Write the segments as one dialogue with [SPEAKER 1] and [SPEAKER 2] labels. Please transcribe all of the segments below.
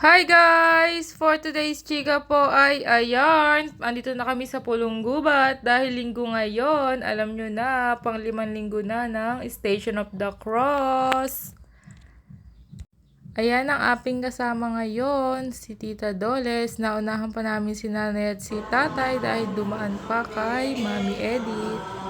[SPEAKER 1] Hi guys! For today's chika po ay ayan, andito na kami sa Pulong Gubat dahil linggo ngayon, alam nyo na, pang-5 linggo na ng Station of the Cross. Ayan ang aping kasama ngayon, si Tita Doles. Naunahan pa namin si nanay at si tatay dahil dumaan pa kay Mami Edith.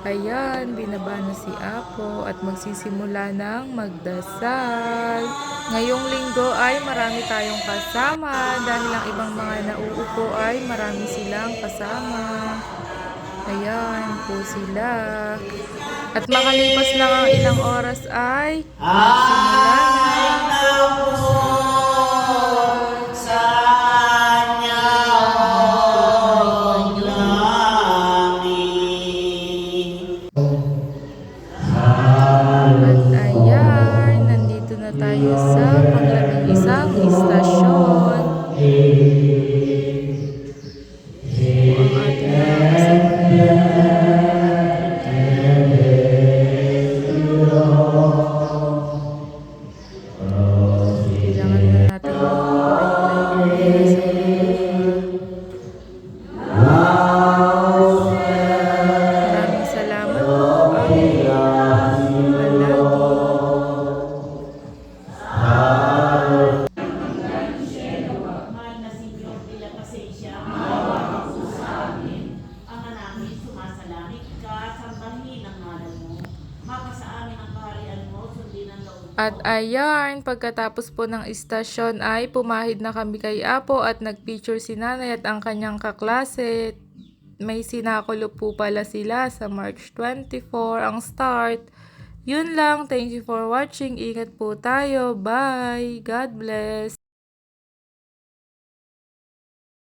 [SPEAKER 1] Ayan, binaba na si Apo at magsisimula ng magdasal. Ngayong linggo ay marami tayong kasama dahil ang ibang mga nauupo ay marami silang kasama. Ayan po sila. At makalipas lang ang ilang oras ay magsimula na. Tayo sa pang-11 istasyon. Ang ating mga kailangan na natin maraming salamat po. At ayan, pagkatapos po ng istasyon ay pumahid na kami kay Apo at nagpicture si nanay at ang kanyang kaklase. May sinakulo po pala sila sa March 24 ang start. Yun lang, thank you for watching. Ingat po tayo. Bye. God bless.